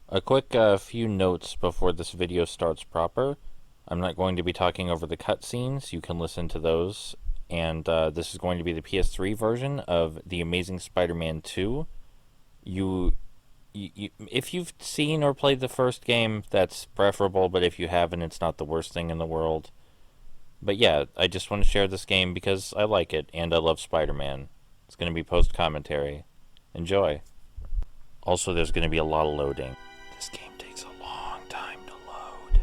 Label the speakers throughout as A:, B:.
A: A quick few notes before this video starts proper. I'm not going to be talking over the cutscenes. You can listen to those. And this is going to be the PS3 version of The Amazing Spider-Man 2. If you've seen or played the first game, that's preferable, but if you haven't, it's not the worst thing in the world. But yeah, I just want to share this game because I like it, and I love Spider-Man. It's going to be post-commentary. Enjoy. Also, there's going to be a lot of loading. This game takes a long time to load.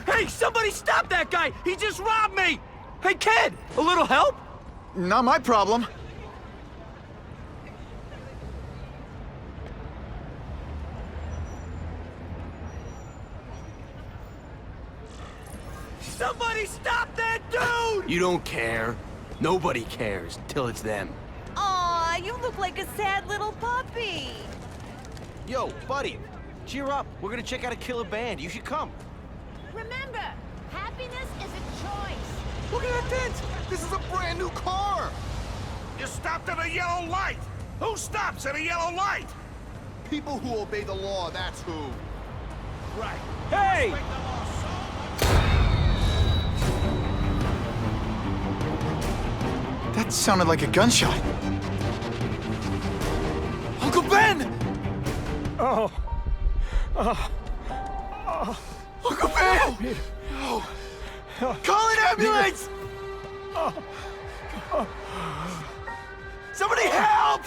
B: Hey, somebody stop that guy! He just robbed me! Hey, kid! A little help?
C: Not my problem.
B: Somebody stop that dude!
D: You don't care. Nobody cares till it's them.
E: Aw, you look like a sad little puppy.
D: Yo, buddy, cheer up. We're gonna check out a killer band. You should come.
E: Remember, happiness is a choice.
C: Look at that dent! This is a brand new car!
F: You stopped at a yellow light! Who stops at a yellow light?
C: People who obey the law, that's who.
F: Right.
B: Hey!
F: Break the law so much.
C: That sounded like a gunshot. Uncle Ben!
B: Oh.
C: Uncle Ben! No! Call an ambulance! Somebody help!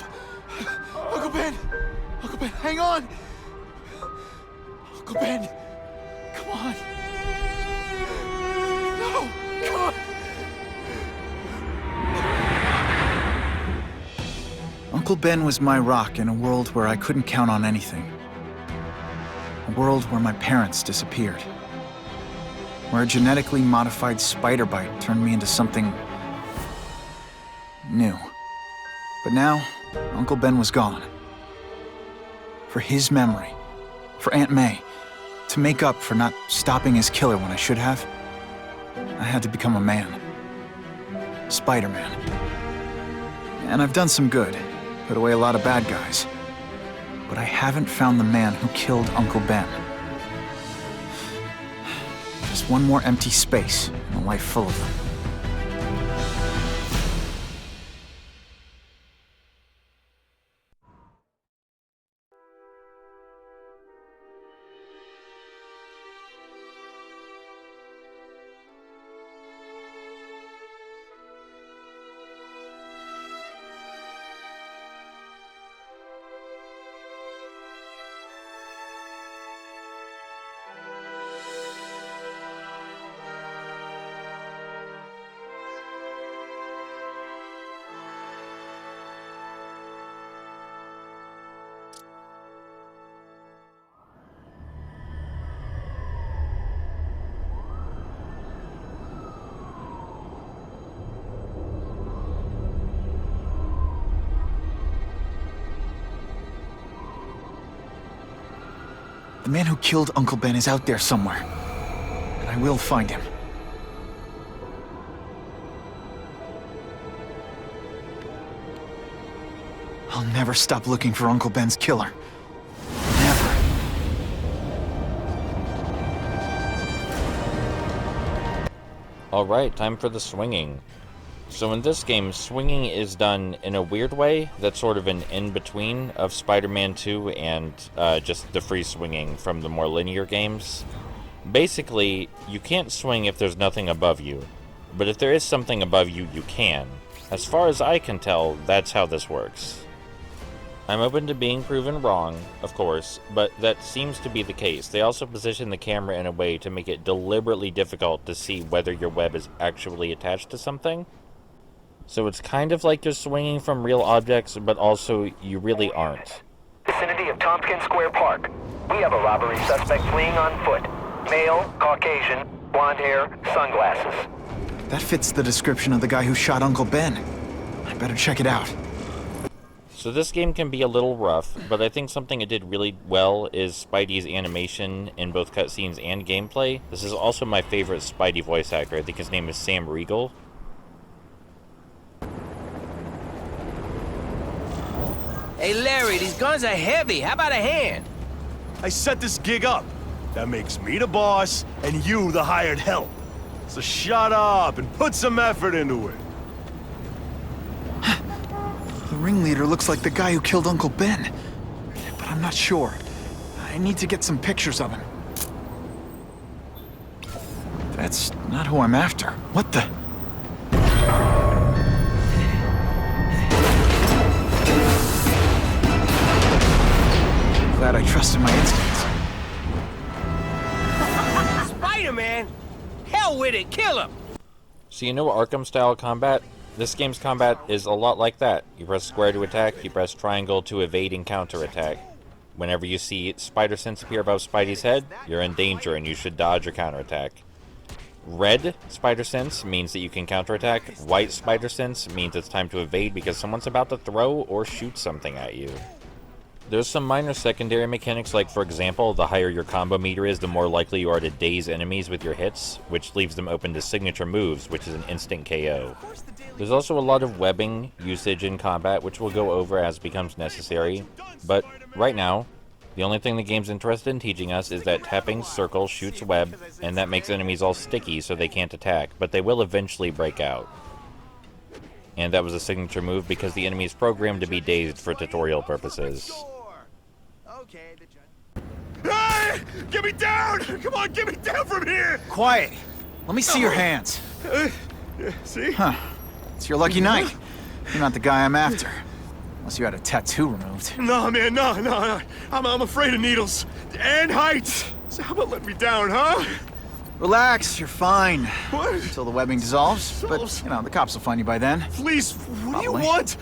C: Uncle Ben! Uncle Ben, hang on! Uncle Ben! Come on! No! Come on! Uncle Ben was my rock in a world where I couldn't count on anything. A world where my parents disappeared. Where a genetically modified spider bite turned me into something new. But now, Uncle Ben was gone. For his memory, for Aunt May, to make up for not stopping his killer when I should have, I had to become a man. Spider-Man. And I've done some good, put away a lot of bad guys. But I haven't found the man who killed Uncle Ben. Just one more empty space in a life full of them. The man who killed Uncle Ben is out there somewhere. And I will find him. I'll never stop looking for Uncle Ben's killer. Never.
A: Alright, time for the swinging. So in this game, swinging is done in a weird way that's sort of an in-between of Spider-Man 2 and just the free swinging from the more linear games. Basically, you can't swing if there's nothing above you, but if there is something above you, you can. As far as I can tell, that's how this works. I'm open to being proven wrong, of course, but that seems to be the case. They also position the camera in a way to make it deliberately difficult to see whether your web is actually attached to something. So it's kind of like you're swinging from real objects, but also you really aren't.
G: Vicinity of Tompkins Square Park. We have a robbery suspect fleeing on foot. Male, Caucasian, blonde hair, sunglasses.
C: That fits the description of the guy who shot Uncle Ben. I better check it out.
A: So this game can be a little rough, but I think something it did really well is Spidey's animation in both cutscenes and gameplay. This is also my favorite Spidey voice actor. I think his name is Sam Riegel.
B: Hey, Larry, these guns are heavy. How about a hand?
F: I set this gig up. That makes me the boss and you the hired help. So shut up and put some effort into it.
C: The ringleader looks like the guy who killed Uncle Ben. But I'm not sure. I need to get some pictures of him. That's not who I'm after. What the? Glad I trusted my instincts.
B: Spider-Man? Hell with it, kill him!
A: So you know Arkham-style combat? This game's combat is a lot like that. You press square to attack, you press triangle to evade and counterattack. Whenever you see spider sense appear above Spidey's head, you're in danger and you should dodge or counterattack. Red spider sense means that you can counterattack. White spider sense means it's time to evade because someone's about to throw or shoot something at you. There's some minor secondary mechanics, like for example, the higher your combo meter is, the more likely you are to daze enemies with your hits, which leaves them open to signature moves, which is an instant KO. There's also a lot of webbing usage in combat, which we'll go over as becomes necessary, but right now, the only thing the game's interested in teaching us is that tapping circle shoots web, and that makes enemies all sticky so they can't attack, but they will eventually break out. And that was a signature move because the enemy is programmed to be dazed for tutorial purposes.
F: Okay, hey! Get me down! Come on, get me down from here!
C: Quiet. Let me see your hands.
F: See?
C: Huh. It's your lucky night. You're not the guy I'm after. Unless you had a tattoo removed.
F: No, man, no. I'm afraid of needles. And heights. So how about let me down, huh?
C: Relax, you're fine.
F: What?
C: Until the webbing dissolves. But, you know, the cops will find you by then.
F: Please, what do you
C: Probably.
F: want?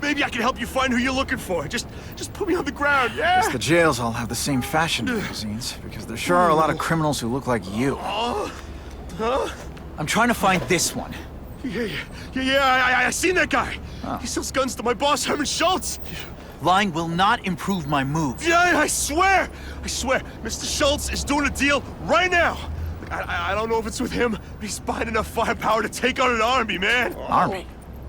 F: Maybe I can help you find who you're looking for. Just put me on the ground, yeah?
C: Guess the jails all have the same fashion magazines, because there sure are a lot of criminals who look like you.
F: Huh?
C: I'm trying to find this one.
F: Yeah, I seen that guy.
C: Oh.
F: He sells guns to my boss, Herman Schultz.
C: Lying will not improve my moves.
F: Yeah, I swear. Mr. Schultz is doing a deal right now. I don't know if it's with him, but he's buying enough firepower to take on an army, man.
C: Army?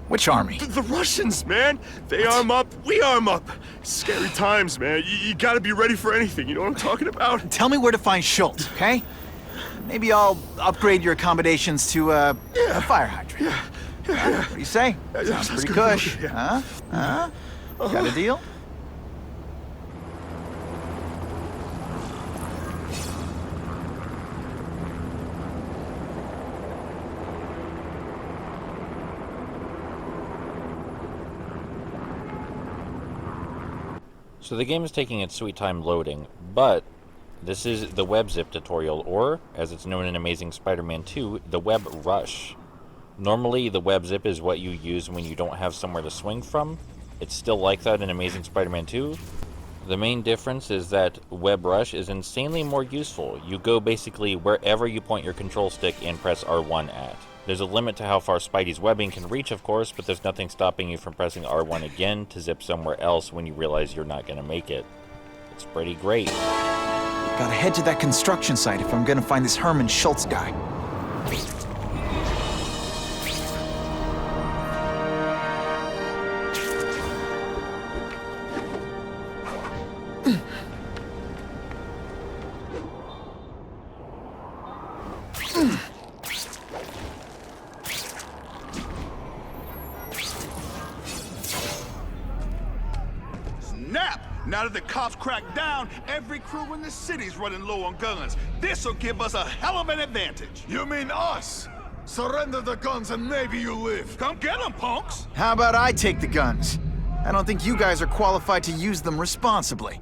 C: Which army?
F: The Russians, man. They arm up, we arm up. Scary times, man. You gotta be ready for anything, you know what I'm talking about?
C: Tell me where to find Schultz, okay? Maybe I'll upgrade your accommodations to a fire hydrant.
F: Yeah.
C: What do you say? Sounds
F: sounds
C: pretty
F: good.
C: cush.
F: Yeah.
C: Huh? Got a deal?
A: So the game is taking its sweet time loading, but this is the Web Zip tutorial, or, as it's known in Amazing Spider-Man 2, the Web Rush. Normally, the Web Zip is what you use when you don't have somewhere to swing from. It's still like that in Amazing Spider-Man 2. The main difference is that Web Rush is insanely more useful. You go basically wherever you point your control stick and press R1 at. There's a limit to how far Spidey's webbing can reach, of course, but there's nothing stopping you from pressing R1 again to zip somewhere else when you realize you're not going to make it. It's pretty great.
C: Gotta head to that construction site if I'm gonna find this Herman Schultz guy.
F: Snap! Now that the cops crack down, every crew in the city's running low on guns. This'll give us a hell of an advantage.
H: You mean us? Surrender the guns and maybe you live.
F: Come get them, punks!
C: How about I take the guns? I don't think you guys are qualified to use them responsibly.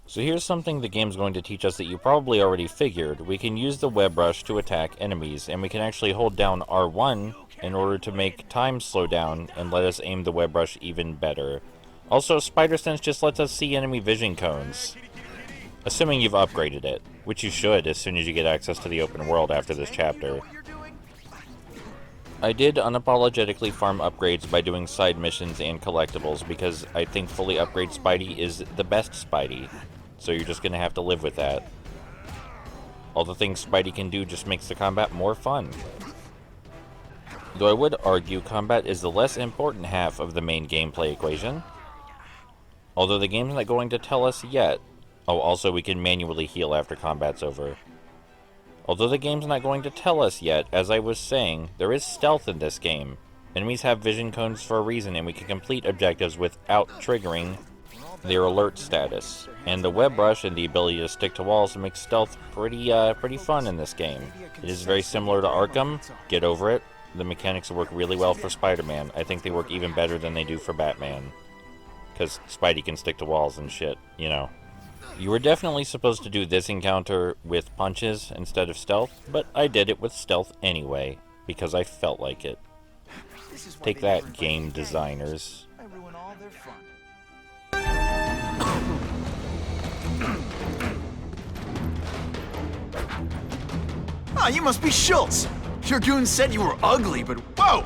A: So here's something the game's going to teach us that you probably already figured. We can use the web rush to attack enemies, and we can actually hold down R1 in order to make time slow down and let us aim the web rush even better. Also, Spider Sense just lets us see enemy vision cones. Assuming you've upgraded it, which you should as soon as you get access to the open world after this chapter. I did unapologetically farm upgrades by doing side missions and collectibles because I think fully upgrade Spidey is the best Spidey. So you're just gonna have to live with that. All the things Spidey can do just makes the combat more fun. Though I would argue combat is the less important half of the main gameplay equation. Although the game's not going to tell us yet. Oh, also we can manually heal after combat's over. Although the game's not going to tell us yet, as I was saying, there is stealth in this game. Enemies have vision cones for a reason, and we can complete objectives without triggering their alert status. And the web rush and the ability to stick to walls makes stealth pretty fun in this game. It is very similar to Arkham. Get over it. The mechanics work really well for Spider-Man. I think they work even better than they do for Batman. Because Spidey can stick to walls and shit, you know. You were definitely supposed to do this encounter with punches instead of stealth, but I did it with stealth anyway, because I felt like it. Take that, game designers.
C: I ruin all their fun. Ah, you must be Schultz. Your goon said you were ugly, but whoa!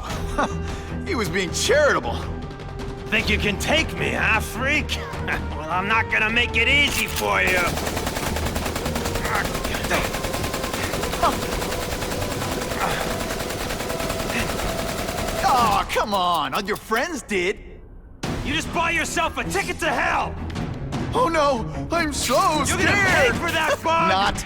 C: He was being charitable.
B: Think you can take me, huh, freak? Well, I'm not gonna make it easy for you.
C: Oh, come on. All your friends did.
B: You just bought yourself a ticket to hell!
C: Oh no, I'm so
B: You're
C: scared.
B: gonna pay for that bug!
C: Not.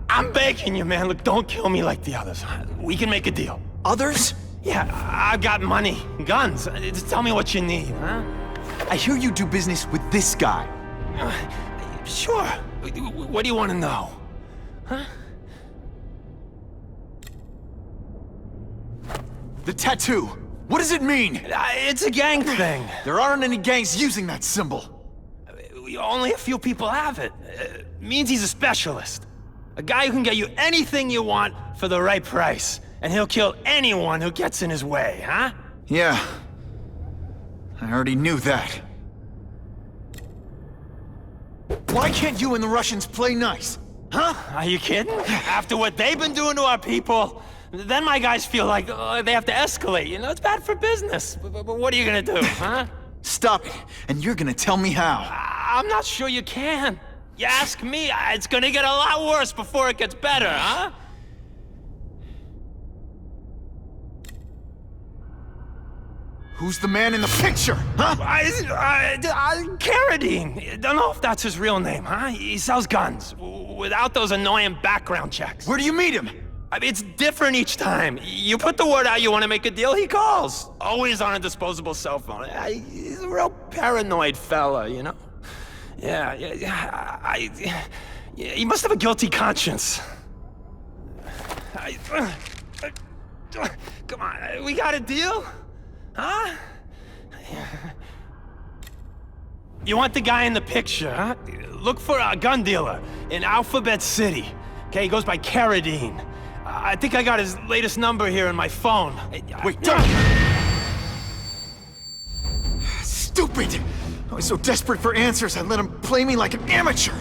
B: I'm begging you, man. Look, don't kill me like the others. We can make a deal.
C: Others?
B: Yeah, I've got money, guns. Just tell me what you need, huh?
C: I hear you do business with this guy.
B: Sure. What do you want to know? Huh?
C: The tattoo. What does it mean?
B: It's a gang thing.
C: There aren't any gangs using that symbol.
B: Only a few people have it. Means he's a specialist. A guy who can get you anything you want for the right price. And he'll kill anyone who gets in his way, huh?
C: Yeah. I already knew that. Why can't you and the Russians play nice?
B: Huh? Are you kidding? After what they've been doing to our people, then my guys feel like they have to escalate. You know, it's bad for business. But what are you gonna do, huh?
C: Stop it, and you're gonna tell me how.
B: I'm not sure you can. You ask me, it's gonna get a lot worse before it gets better, huh?
C: Who's the man in the picture, huh?
B: Carradine. Don't know if that's his real name, huh? He sells guns without those annoying background checks.
C: Where do you meet him?
B: I mean, it's different each time. You put the word out you want to make a deal, he calls. Always on a disposable cell phone. He's a real paranoid fella, you know? Yeah, he must have a guilty conscience. Come on, we got a deal? Huh? You want the guy in the picture, huh? Look for a gun dealer in Alphabet City. Okay, he goes by Carradine. I think I got his latest number here in my phone.
C: Wait, don't! Stupid! I was so desperate for answers, I let him play me like an amateur!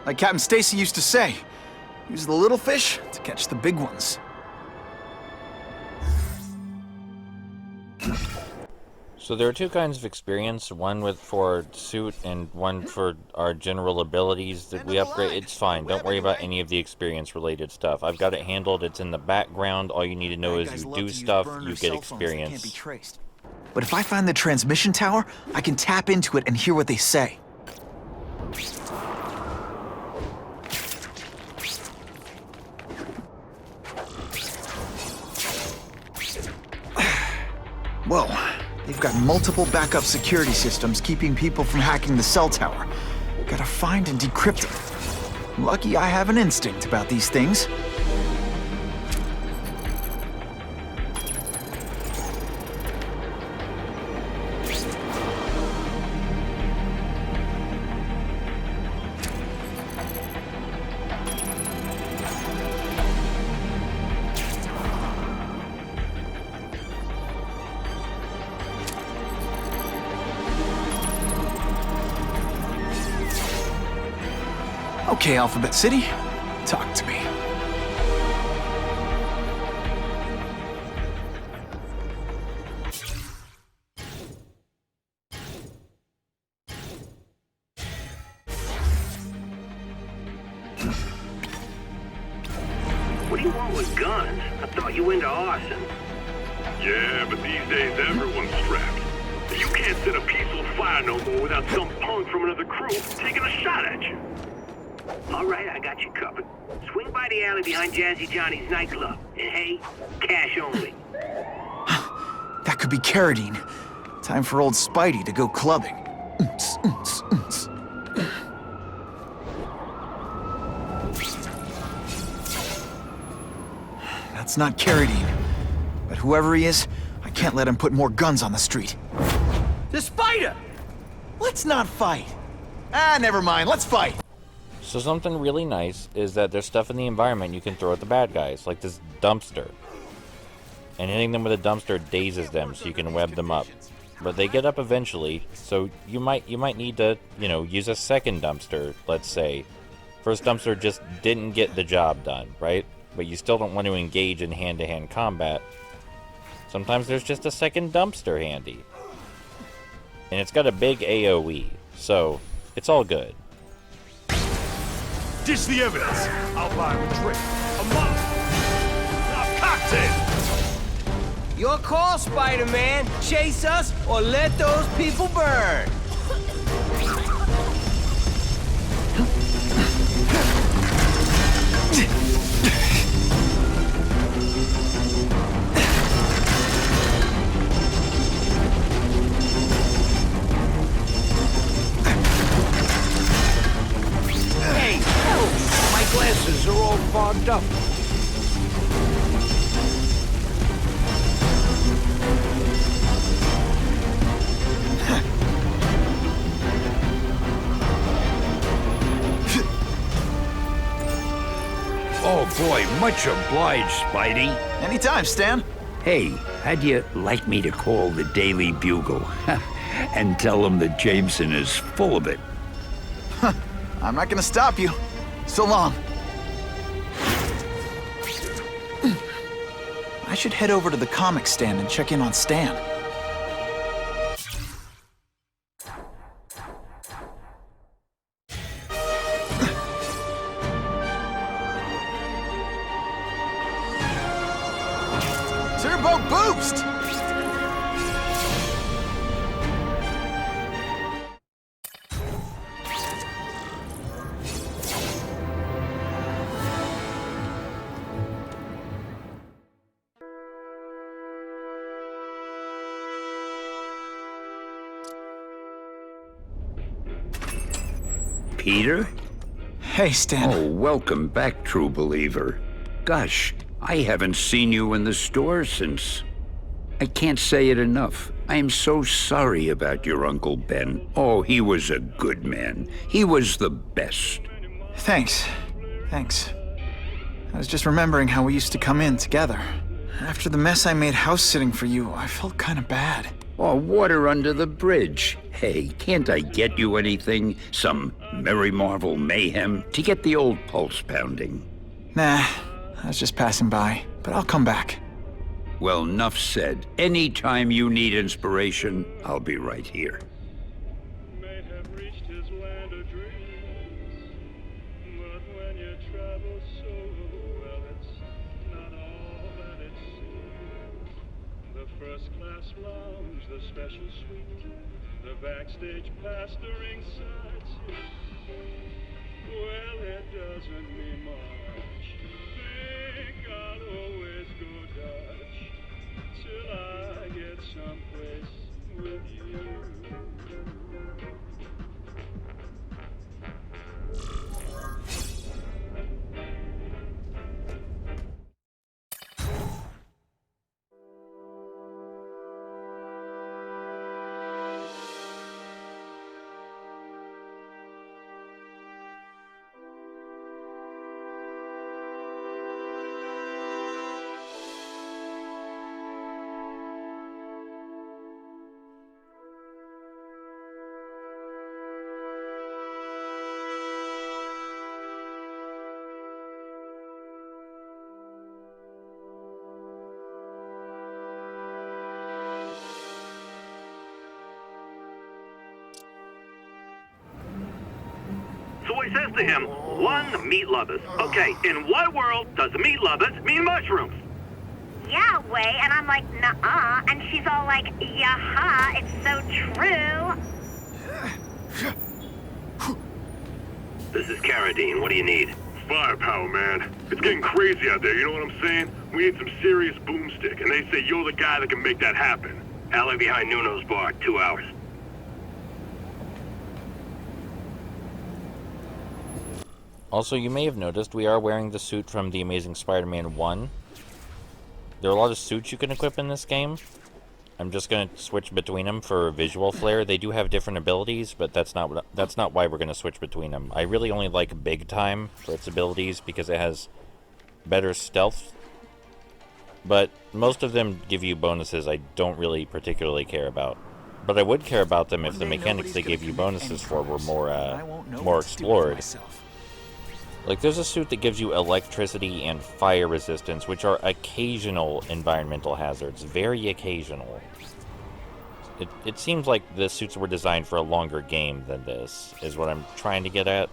C: Like Captain Stacy used to say, use the little fish to catch the big ones.
A: So there are two kinds of experience, one for suit and one for our general abilities that we upgrade. It's fine, don't worry about any of the experience-related stuff. I've got it handled, it's in the background. All you need to know is you do stuff, you get experience.
C: But if I find the transmission tower, I can tap into it and hear what they say. Whoa. They've got multiple backup security systems keeping people from hacking the cell tower. Gotta find and decrypt them. Lucky I have an instinct about these things. Okay, Alphabet City, talk to me.
I: What do you want with guns? I thought you were into arson.
J: Yeah, but these days everyone's strapped. You can't set a peaceful fire no more without some punk from another crew taking a shot at you.
I: All right, I got you covered. Swing by the alley behind Jazzy Johnny's nightclub. And hey, cash only.
C: That could be Carradine. Time for old Spidey to go clubbing. That's not Carradine. But whoever he is, I can't let him put more guns on the street.
D: The spider!
C: Let's not fight. Never mind. Let's fight.
A: So something really nice is that there's stuff in the environment you can throw at the bad guys, like this dumpster. And hitting them with a dumpster dazes them, so you can web them up. But they get up eventually, so you might need to, use a second dumpster, let's say. First dumpster just didn't get the job done, right? But you still don't want to engage in hand-to-hand combat. Sometimes there's just a second dumpster handy. And it's got a big AoE, so it's all good.
F: Dish the evidence. I'll buy him a drink. A mug. A cocktail.
D: Your call, Spider-Man. Chase us or let those people burn.
I: Glasses are all fogged up.
K: Oh boy, much obliged, Spidey.
C: Anytime, Stan.
K: Hey, how'd you like me to call the Daily Bugle and tell them that Jameson is full of it?
C: I'm not gonna stop you. So long. I should head over to the comic stand and check in on Stan. Turbo boost!
K: Peter?
C: Hey, Stan.
K: Oh, welcome back, true believer. Gosh, I haven't seen you in the store since... I can't say it enough. I am so sorry about your Uncle Ben. Oh, he was a good man. He was the best.
C: Thanks. I was just remembering how we used to come in together. After the mess I made house-sitting for you, I felt kind of bad.
K: Or water under the bridge. Hey, can't I get you anything? Some Merry Marvel mayhem to get the old pulse pounding?
C: Nah, I was just passing by, but I'll come back.
K: Well, enough said. Anytime you need inspiration, I'll be right here.
J: May have reached his land of dreams, but when you travel so well, it's not all that it seems. The first class lounge, the special suite, the backstage pass, the ringside seat. Well, it doesn't mean much. Think I'll always go Dutch till I get someplace with you.
I: So he says to him, one, meat lovers. Okay, in what world does meat lovers mean mushrooms?
L: Yeah, way, and I'm like, nuh-uh, and she's all like, yaha, it's so true.
I: This is Carradine. What do you need?
J: Firepower, man. It's getting crazy out there, you know what I'm saying? We need some serious boomstick, and they say you're the guy that can make that happen.
I: Alley behind Nuno's bar, 2 hours.
A: Also, you may have noticed we are wearing the suit from The Amazing Spider-Man 1. There are a lot of suits you can equip in this game. I'm just going to switch between them for visual flair. They do have different abilities, but that's not why we're going to switch between them. I really only like Big Time for its abilities because it has better stealth. But most of them give you bonuses I don't really particularly care about. But I would care about them if the mechanics they gave you bonuses for were more explored. Like, there's a suit that gives you electricity and fire resistance, which are occasional environmental hazards. Very occasional. It seems like the suits were designed for a longer game than this, is what I'm trying to get at.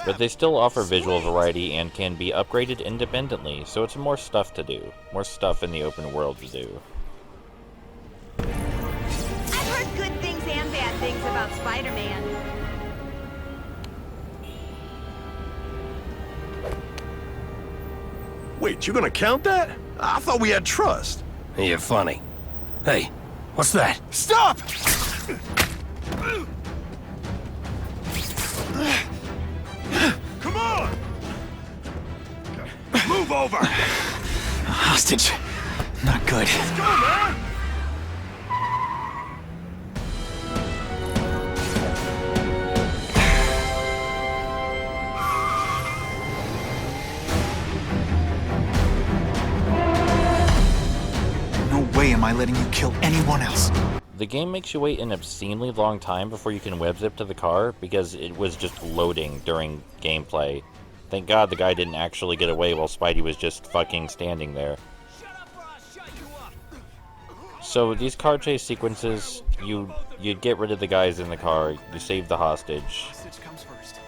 A: But they still offer visual variety and can be upgraded independently, so it's more stuff to do. More stuff in the open world to do.
E: I've heard good things and bad things about Spider-Man.
F: Wait, you're gonna count that? I thought we had trust.
B: You're funny. Hey, what's that?
F: Stop! Come on! Move over!
C: Hostage. Not good.
F: Let's go, man!
C: Way am I letting you kill anyone else?
A: The game makes you wait an obscenely long time before you can web zip to the car because it was just loading during gameplay. Thank God the guy didn't actually get away while Spidey was just fucking standing there. So these car chase sequences, you get rid of the guys in the car, you save the hostage.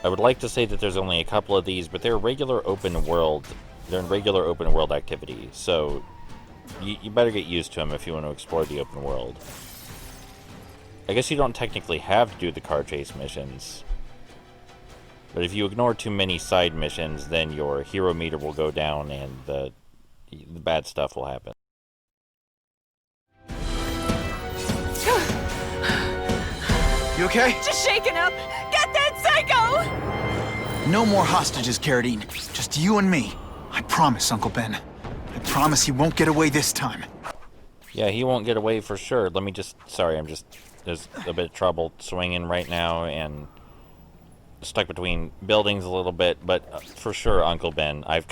A: I would like to say that there's only a couple of these, but they're regular open world. They're in regular open world activity, so you better get used to them if you want to explore the open world. I guess you don't technically have to do the car chase missions. But if you ignore too many side missions, then your hero meter will go down and the bad stuff will happen.
C: You okay?
E: Just shaken up. Get that psycho!
C: No more hostages, Carradine. Just you and me. I promise, Uncle Ben. I promise he won't get away this time.
A: Yeah, he won't get away for sure. Let me just... Sorry, there's a bit of trouble swinging right now and stuck between buildings a little bit, but for sure, Uncle Ben, I've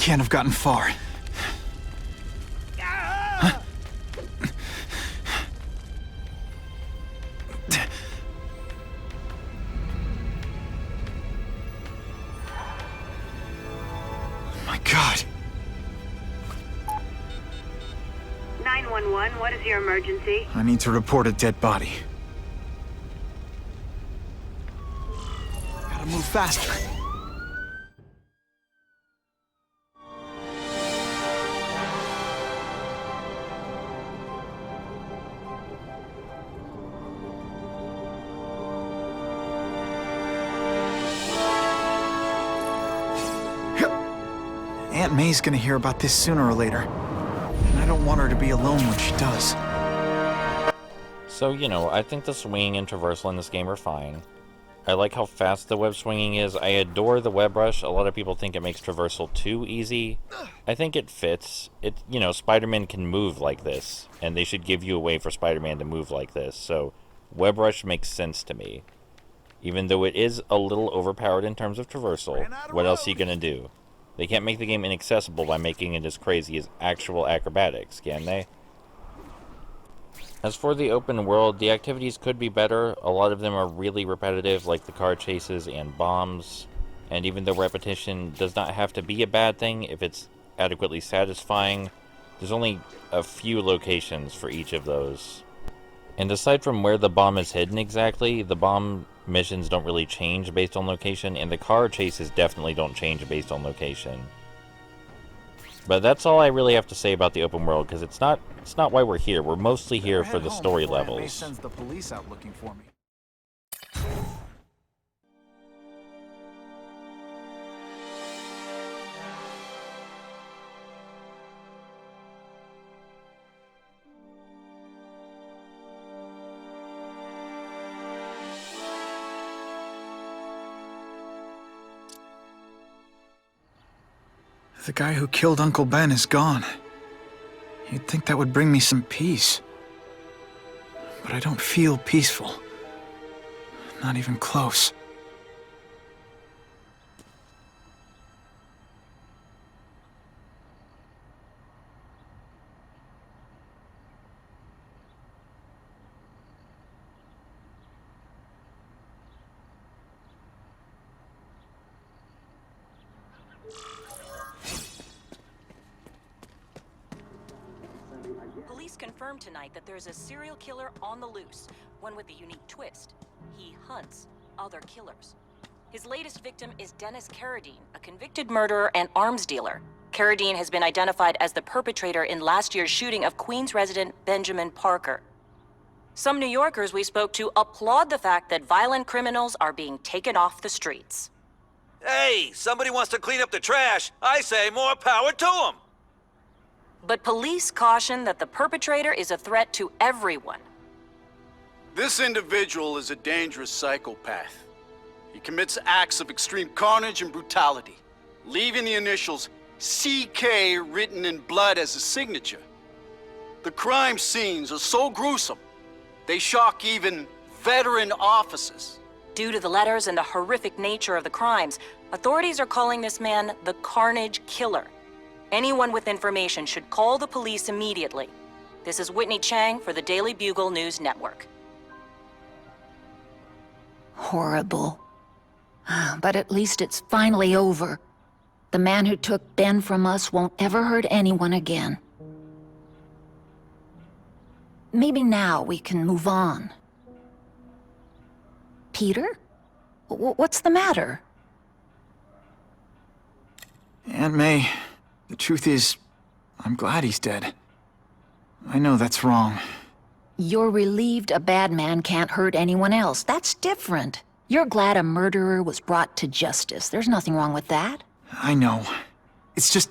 C: can't have gotten far. Huh? My God.
L: 911, what is your emergency?
C: I need to report a dead body. Gotta move faster. Aunt May's gonna hear about this sooner or later. And I don't want her to be alone when she does.
A: So, you know, I think the swinging and traversal in this game are fine. I like how fast the web swinging is. I adore the web rush. A lot of people think it makes traversal too easy. I think it fits. You know, Spider-Man can move like this, and they should give you a way for Spider-Man to move like this. So, web rush makes sense to me. Even though it is a little overpowered in terms of traversal, what else are you gonna do? They can't make the game inaccessible by making it as crazy as actual acrobatics, can they? As for the open world, the activities could be better. A lot of them are really repetitive, like the car chases and bombs. And even though repetition does not have to be a bad thing if it's adequately satisfying, there's only a few locations for each of those. And aside from where the bomb is hidden exactly, the bomb missions don't really change based on location, and the car chases definitely don't change based on location. But that's all I really have to say about the open world, because it's not why we're here. We're mostly here for the story levels.
C: May sends the police out looking for me. The guy who killed Uncle Ben is gone. You'd think that would bring me some peace. But I don't feel peaceful. Not even close.
M: Police confirmed tonight that there's a serial killer on the loose, one with a unique twist. He hunts other killers. His latest victim is Dennis Carradine, a convicted murderer and arms dealer. Carradine has been identified as the perpetrator in last year's shooting of Queens resident Benjamin Parker. Some New Yorkers we spoke to applaud the fact that violent criminals are being taken off the streets.
N: Hey, somebody wants to clean up the trash. I say more power to them.
M: But police caution that the perpetrator is a threat to everyone.
O: This individual is a dangerous psychopath. He commits acts of extreme carnage and brutality, leaving the initials CK written in blood as a signature. The crime scenes are so gruesome, they shock even veteran officers.
M: Due to the letters and the horrific nature of the crimes, authorities are calling this man the Carnage Killer. Anyone with information should call the police immediately. This is Whitney Chang for the Daily Bugle News Network.
P: Horrible. But at least it's finally over. The man who took Ben from us won't ever hurt anyone again. Maybe now we can move on. Peter? What's the matter?
C: Aunt May, the truth is, I'm glad he's dead. I know that's wrong.
P: You're relieved a bad man can't hurt anyone else. That's different. You're glad a murderer was brought to justice. There's nothing wrong with that.
C: I know. It's just,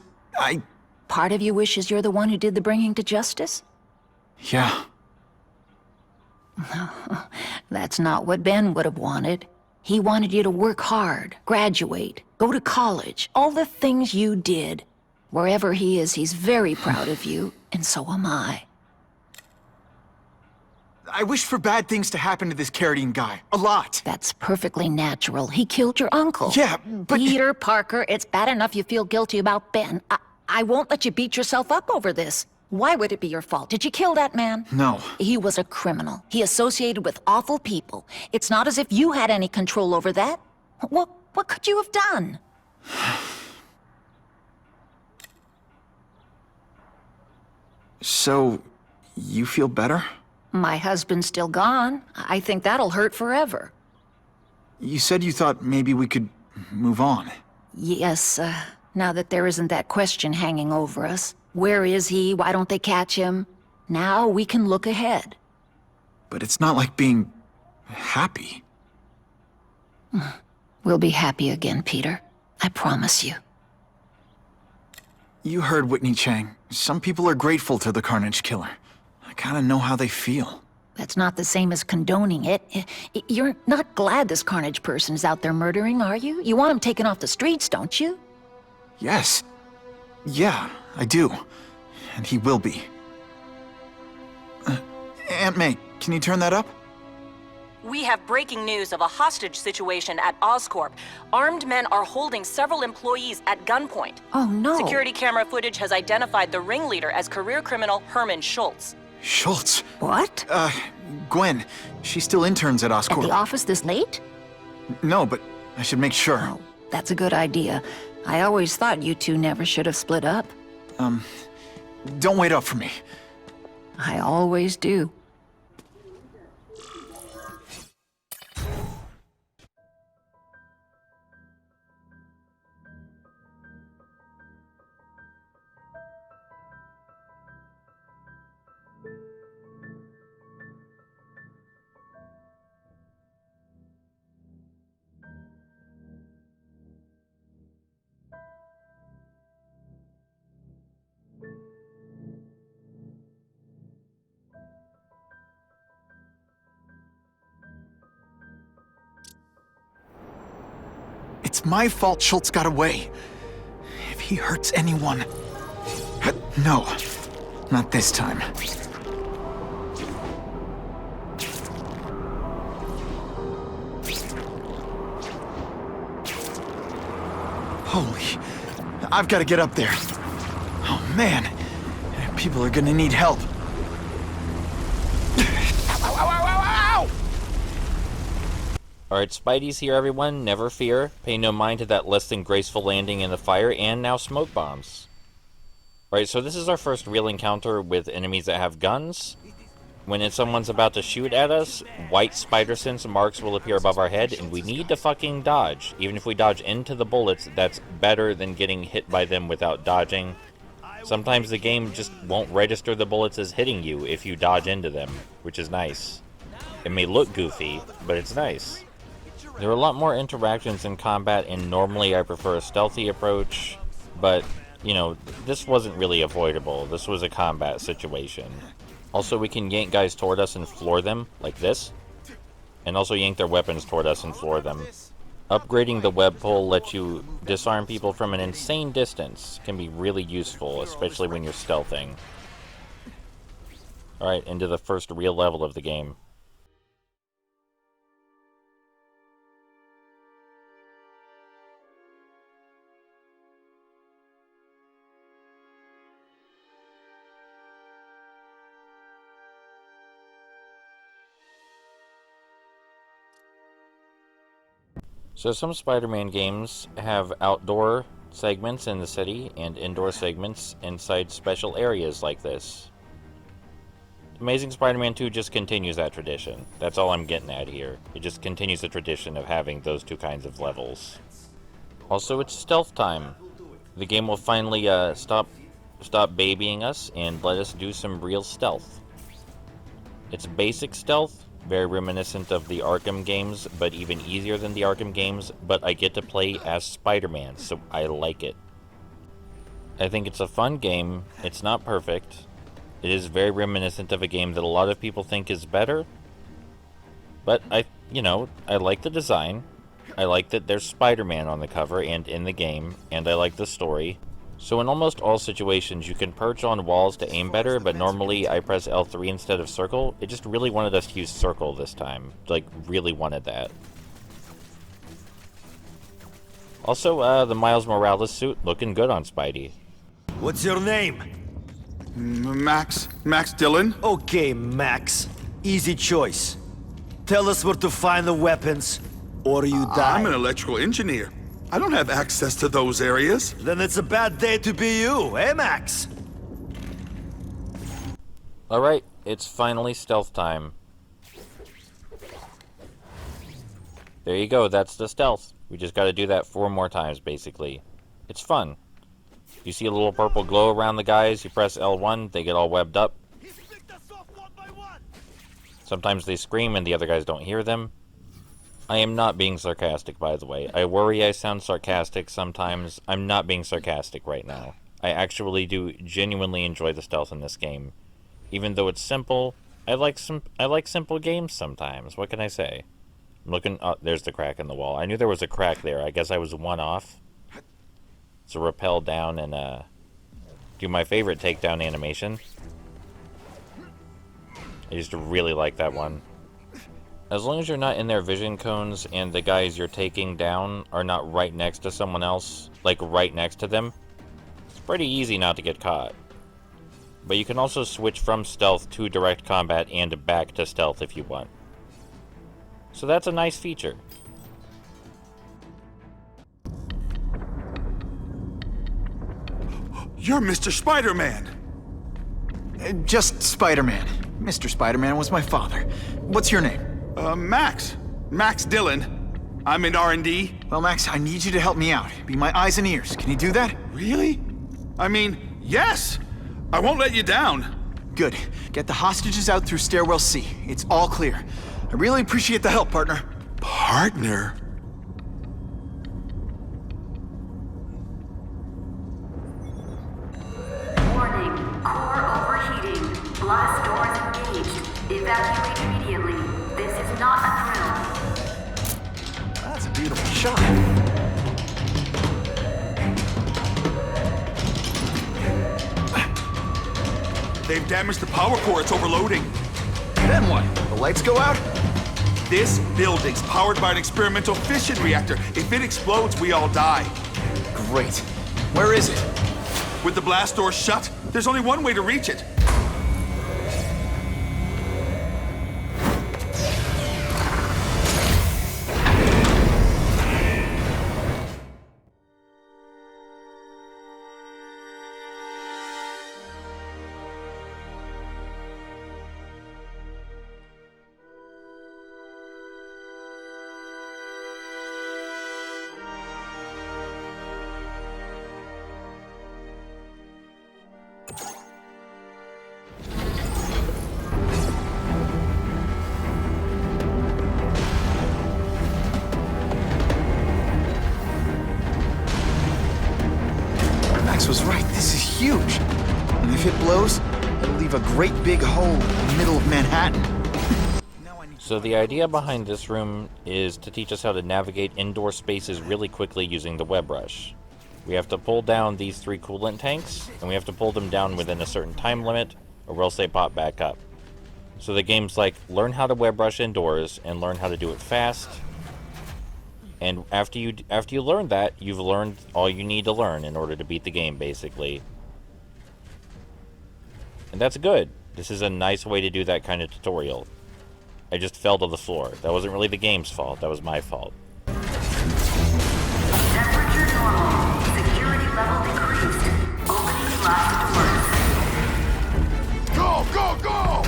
P: Part of you wishes you're the one who did the bringing to justice?
C: Yeah.
P: That's not what Ben would have wanted. He wanted you to work hard, graduate, go to college, all the things you did. Wherever he is, he's very proud of you, and so am I.
C: I wish for bad things to happen to this Carradine guy. A lot.
P: That's perfectly natural. He killed your uncle.
C: Yeah, but...
P: Peter Parker, it's bad enough you feel guilty about Ben. I won't let you beat yourself up over this. Why would it be your fault? Did you kill that man?
C: No.
P: He was a criminal. He associated with awful people. It's not as if you had any control over that. What could you have done?
C: So, you feel better?
P: My husband's still gone. I think that'll hurt forever.
C: You said you thought maybe we could move on.
P: Yes, now that there isn't that question hanging over us. Where is he? Why don't they catch him? Now we can look ahead.
C: But it's not like being... happy.
P: We'll be happy again, Peter. I promise you.
C: You heard Whitney Chang. Some people are grateful to the Carnage killer. I kinda know how they feel.
P: That's not the same as condoning it. You're not glad this Carnage person's out there murdering, are you? You want him taken off the streets, don't you?
C: Yes. Yeah, I do. And he will be. Aunt May, can you turn that up?
M: We have breaking news of a hostage situation at Oscorp. Armed men are holding several employees at gunpoint.
P: Oh, no.
M: Security camera footage has identified the ringleader as career criminal Herman Schultz.
C: Schultz?
P: What?
C: Gwen. She still interns at Oscorp.
P: At the office this late?
C: No, but I should make sure.
P: Oh, that's a good idea. I always thought you two never should have split up.
C: Don't wait up for me.
P: I always do.
C: It's my fault Schultz got away. If he hurts anyone... No, not this time. Holy... I've got to get up there. Oh, man. People are gonna need help.
A: Alright, Spidey's here, everyone. Never fear. Pay no mind to that less than graceful landing in the fire, and now smoke bombs. Alright, so this is our first real encounter with enemies that have guns. When someone's about to shoot at us, white spider sense marks will appear above our head, and we need to fucking dodge. Even if we dodge into the bullets, that's better than getting hit by them without dodging. Sometimes the game just won't register the bullets as hitting you if you dodge into them, which is nice. It may look goofy, but it's nice. There are a lot more interactions in combat, and normally I prefer a stealthy approach, but, you know, this wasn't really avoidable. This was a combat situation. Also, we can yank guys toward us and floor them, like this, and also yank their weapons toward us and floor them. Upgrading the web pull lets you disarm people from an insane distance. Can be really useful, especially when you're stealthing. Alright, into the first real level of the game. So some Spider-Man games have outdoor segments in the city and indoor segments inside special areas like this. Amazing Spider-Man 2 just continues that tradition. That's all I'm getting at here. It just continues the tradition of having those two kinds of levels. Also, it's stealth time. The game will finally stop babying us and let us do some real stealth. It's basic stealth, very reminiscent of the Arkham games, but even easier than the Arkham games, but I get to play as Spider-Man, so I like it. I think it's a fun game. It's not perfect. It is very reminiscent of a game that a lot of people think is better, but I like the design. I like that there's Spider-Man on the cover and in the game, and I like the story. So in almost all situations, you can perch on walls to aim better, but normally I press L3 instead of circle. It just really wanted us to use circle this time. Like, really wanted that. Also, the Miles Morales suit looking good on Spidey.
B: What's your name?
H: Max Dillon?
B: Okay, Max. Easy choice. Tell us where to find the weapons, or you die.
H: I'm an electrical engineer. I don't have access to those areas.
B: Then it's a bad day to be you, eh, Max?
A: Alright, it's finally stealth time. There you go, that's the stealth. We just gotta do that 4 more times, basically. It's fun. You see a little purple glow around the guys, you press L1, they get all webbed up. Sometimes they scream and the other guys don't hear them. I am not being sarcastic, by the way. I worry I sound sarcastic sometimes. I'm not being sarcastic right now. I actually do genuinely enjoy the stealth in this game. Even though it's simple, I like simple games sometimes. What can I say? I'm looking... Oh, there's the crack in the wall. I knew there was a crack there. I guess I was one off. So rappel down and do my favorite takedown animation. I just really like that one. As long as you're not in their vision cones and the guys you're taking down are not right next to someone else, like right next to them, it's pretty easy not to get caught. But you can also switch from stealth to direct combat and back to stealth if you want. So that's a nice feature.
H: You're Mr. Spider-Man!
C: Just Spider-Man. Mr. Spider-Man was my father. What's your name?
H: Max. Max Dillon. I'm in R&D.
C: Well, Max, I need you to help me out. Be my eyes and ears. Can you do that?
H: Really? I mean, yes! I won't let you down.
C: Good. Get the hostages out through stairwell C. It's all clear. I really appreciate the help, partner.
H: Partner?
Q: Warning. Core overheating. Blast doors engaged. Evacuate immediately. This is not a drill.
C: That's a beautiful shot.
H: They've damaged the power core. It's overloading.
C: Then what? The lights go out?
H: This building's powered by an experimental fission reactor. If it explodes, we all die.
C: Great. Where is it?
H: With the blast door shut, there's only one way to reach it.
C: Max was right. This is huge. And if it blows, it'll leave a great big hole in the middle of Manhattan.
A: So the idea behind this room is to teach us how to navigate indoor spaces really quickly using the web rush. We have to pull down these 3 coolant tanks, and we have to pull them down within a certain time limit, or else they pop back up. So the game's like, learn how to web rush indoors, and learn how to do it fast. And after you learn that, you've learned all you need to learn in order to beat the game, basically. And that's good. This is a nice way to do that kind of tutorial. I just fell to the floor. That wasn't really the game's fault, that was my fault.
Q: Temperature normal. Security level decreased. Opening last doors.
H: Go, go, go!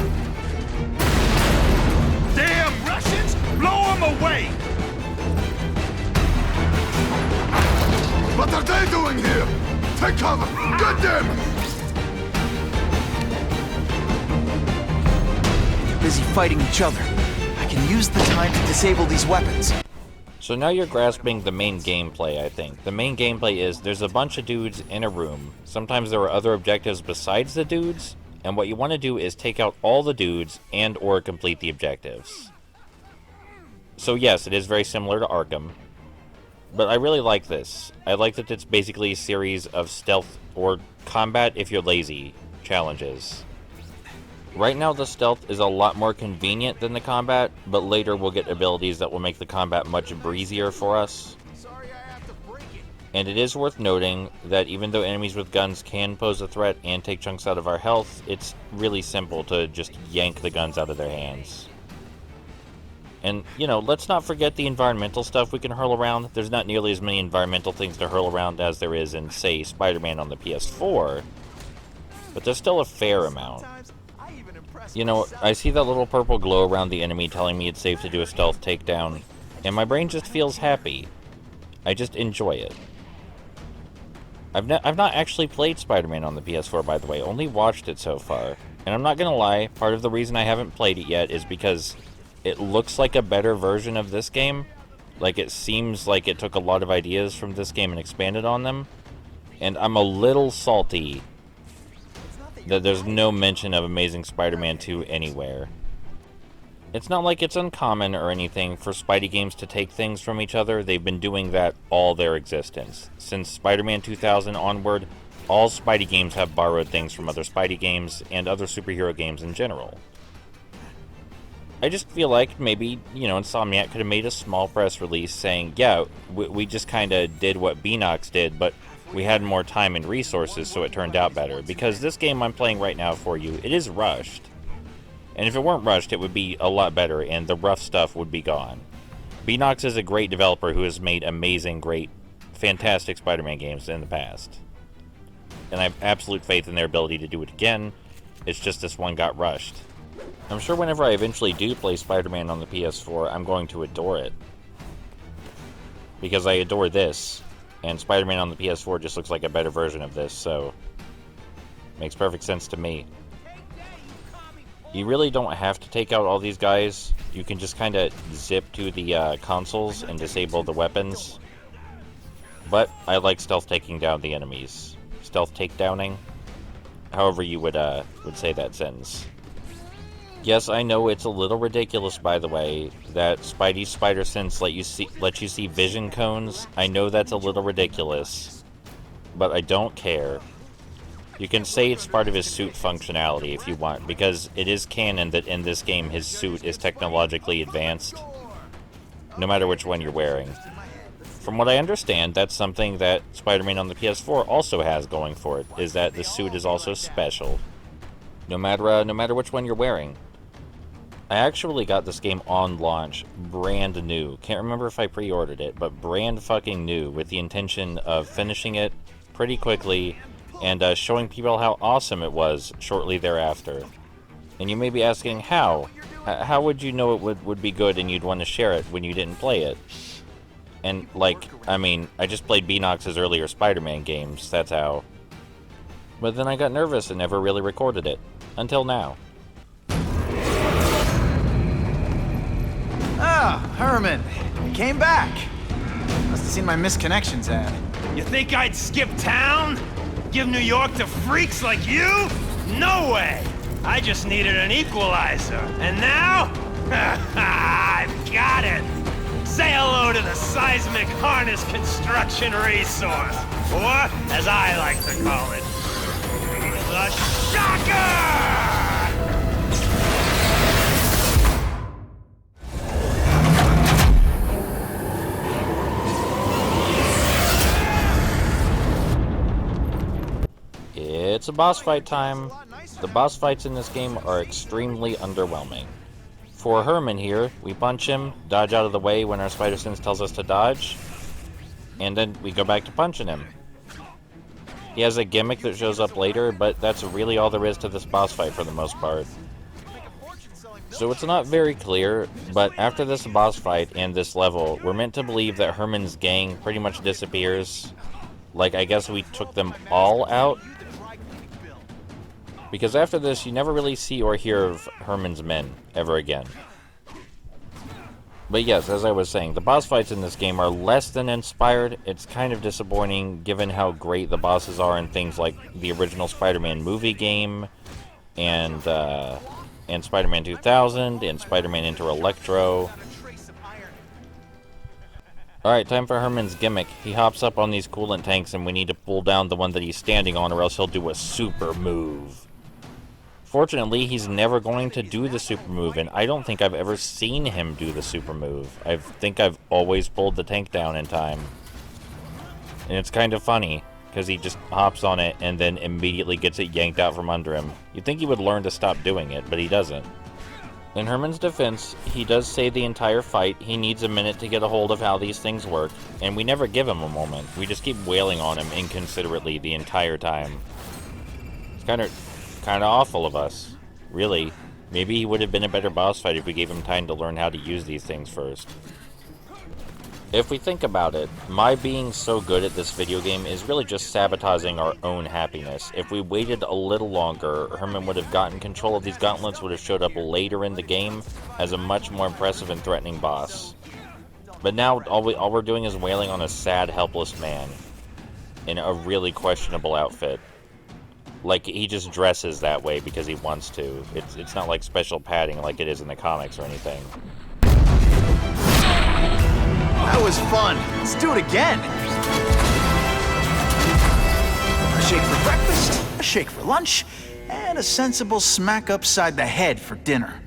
H: Damn Russians! Blow them away! What are they doing here? Take cover! Get them!
C: They're busy fighting each other. I can use the time to disable these weapons.
A: So now you're grasping the main gameplay, I think. The main gameplay is there's a bunch of dudes in a room. Sometimes there are other objectives besides the dudes, and what you want to do is take out all the dudes and or complete the objectives. So yes, it is very similar to Arkham. But I really like this. I like that it's basically a series of stealth or combat if you're lazy challenges. Right now the stealth is a lot more convenient than the combat, but later we'll get abilities that will make the combat much breezier for us. And it is worth noting that even though enemies with guns can pose a threat and take chunks out of our health, it's really simple to just yank the guns out of their hands. And, you know, let's not forget the environmental stuff we can hurl around. There's not nearly as many environmental things to hurl around as there is in, say, Spider-Man on the PS4, but there's still a fair amount. You know, I see that little purple glow around the enemy telling me it's safe to do a stealth takedown, and my brain just feels happy. I just enjoy it. I've not actually played Spider-Man on the PS4, by the way, only watched it so far. And I'm not gonna lie, part of the reason I haven't played it yet is because it looks like a better version of this game. Like, it seems like it took a lot of ideas from this game and expanded on them. And I'm a little salty that there's no mention of Amazing Spider-Man 2 anywhere. It's not like it's uncommon or anything for Spidey games to take things from each other. They've been doing that all their existence. Since Spider-Man 2000 onward, all Spidey games have borrowed things from other Spidey games and other superhero games in general. I just feel like maybe, you know, Insomniac could have made a small press release saying, yeah, we just kind of did what Beanox did, but we had more time and resources, so it turned out better. Because this game I'm playing right now for you, it is rushed. And if it weren't rushed, it would be a lot better, and the rough stuff would be gone. Beanox is a great developer who has made amazing, great, fantastic Spider-Man games in the past. And I have absolute faith in their ability to do it again. It's just this one got rushed. I'm sure whenever I eventually do play Spider-Man on the PS4, I'm going to adore it. Because I adore this, and Spider-Man on the PS4 just looks like a better version of this, so makes perfect sense to me. You really don't have to take out all these guys. You can just kind of zip to the consoles and disable the weapons. But I like stealth taking down the enemies. Stealth takedowning? However you would say that sentence. Yes, I know it's a little ridiculous, by the way, that Spidey's spider sense let you see vision cones. I know that's a little ridiculous, but I don't care. You can say it's part of his suit functionality if you want, because it is canon that in this game his suit is technologically advanced, no matter which one you're wearing. From what I understand, that's something that Spider-Man on the PS4 also has going for it, is that the suit is also special, no matter which one you're wearing. I actually got this game on launch, brand new. Can't remember if I pre-ordered it, but brand fucking new, with the intention of finishing it pretty quickly and showing people how awesome it was shortly thereafter. And you may be asking, how? How would you know it would be good and you'd want to share it when you didn't play it? And, like, I mean, I just played Beanox's earlier Spider-Man games, that's how. But then I got nervous and never really recorded it. Until now.
C: Ah, Herman, you came back. Must have seen my misconnections ad.
B: You think I'd skip town? Give New York to freaks like you? No way! I just needed an equalizer. And now? I've got it! Say hello to the seismic harness construction resource. Or, as I like to call it, the Shocker!
A: It's a boss fight time. The boss fights in this game are extremely underwhelming. For Herman here, we punch him, dodge out of the way when our spider sense tells us to dodge, and then we go back to punching him. He has a gimmick that shows up later, but that's really all there is to this boss fight for the most part. So it's not very clear, but after this boss fight and this level, we're meant to believe that Herman's gang pretty much disappears. Like, I guess we took them all out? Because after this, you never really see or hear of Herman's men ever again. But yes, as I was saying, the boss fights in this game are less than inspired. It's kind of disappointing given how great the bosses are in things like the original Spider-Man movie game, and Spider-Man 2000, and Spider-Man Enter Electro. Alright, time for Herman's gimmick. He hops up on these coolant tanks and we need to pull down the one that he's standing on or else he'll do a super move. Fortunately, he's never going to do the super move, and I don't think I've ever seen him do the super move. I think I've always pulled the tank down in time. And it's kind of funny, because he just hops on it and then immediately gets it yanked out from under him. You'd think he would learn to stop doing it, but he doesn't. In Herman's defense, he does say the entire fight he needs a minute to get a hold of how these things work, and we never give him a moment. We just keep wailing on him inconsiderately the entire time. It's kind of awful of us. Really. Maybe he would have been a better boss fight if we gave him time to learn how to use these things first. If we think about it, my being so good at this video game is really just sabotaging our own happiness. If we waited a little longer, Herman would have gotten control of these gauntlets, would have showed up later in the game as a much more impressive and threatening boss. But now, all we're doing is wailing on a sad, helpless man in a really questionable outfit. Like, he just dresses that way because he wants to. It's not like special padding like it is in the comics or anything.
C: That was fun. Let's do it again. A shake for breakfast, a shake for lunch, and a sensible smack upside the head for dinner.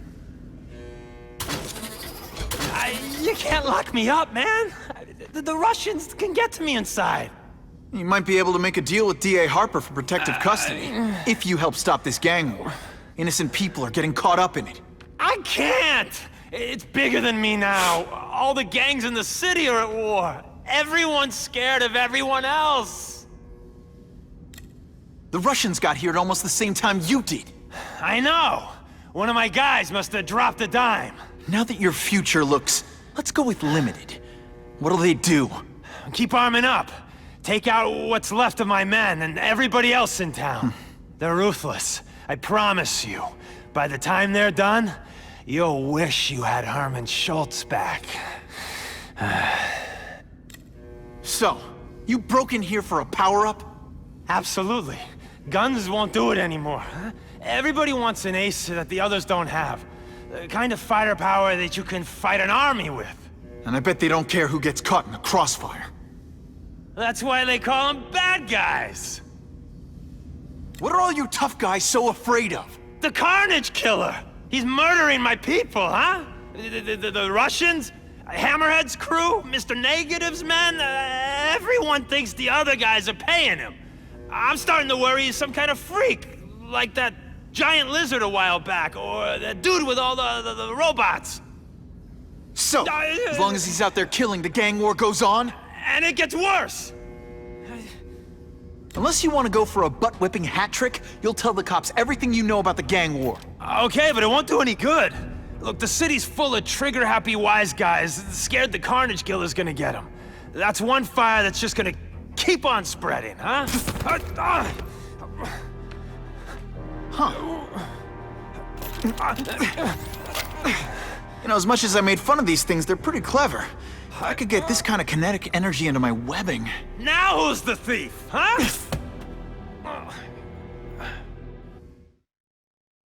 B: You can't lock me up, man. The Russians can get to me inside.
C: You might be able to make a deal with D.A. Harper for protective custody, if you help stop this gang war. Innocent people are getting caught up in it.
B: I can't! It's bigger than me now. All the gangs in the city are at war. Everyone's scared of everyone else.
C: The Russians got here at almost the same time you did.
B: I know. One of my guys must have dropped a dime.
C: Now that your future looks, let's go with limited. What'll they do?
B: Keep arming up. Take out what's left of my men and everybody else in town. They're ruthless. I promise you. By the time they're done, you'll wish you had Herman Schultz back.
C: So, you broke in here for a power-up?
B: Absolutely. Guns won't do it anymore. Everybody wants an ace that the others don't have. The kind of fighter power that you can fight an army with.
C: And I bet they don't care who gets caught in the crossfire.
B: That's why they call them bad guys.
C: What are all you tough guys so afraid of?
B: The Carnage killer! He's murdering my people, huh? The Russians? Hammerhead's crew? Mr. Negative's men? Everyone thinks the other guys are paying him. I'm starting to worry he's some kind of freak. Like that giant lizard a while back, or that dude with all the robots.
C: So, as long as he's out there killing, the gang war goes on?
B: And it gets worse!
C: Unless you want to go for a butt-whipping hat trick, you'll tell the cops everything you know about the gang war.
B: Okay, but it won't do any good. Look, the city's full of trigger-happy wise guys scared the Carnage killer's gonna get them. That's one fire that's just gonna keep on spreading, huh?
C: You know, as much as I made fun of these things, they're pretty clever. I could get this kind of kinetic energy into my webbing.
B: Now who's the thief, huh?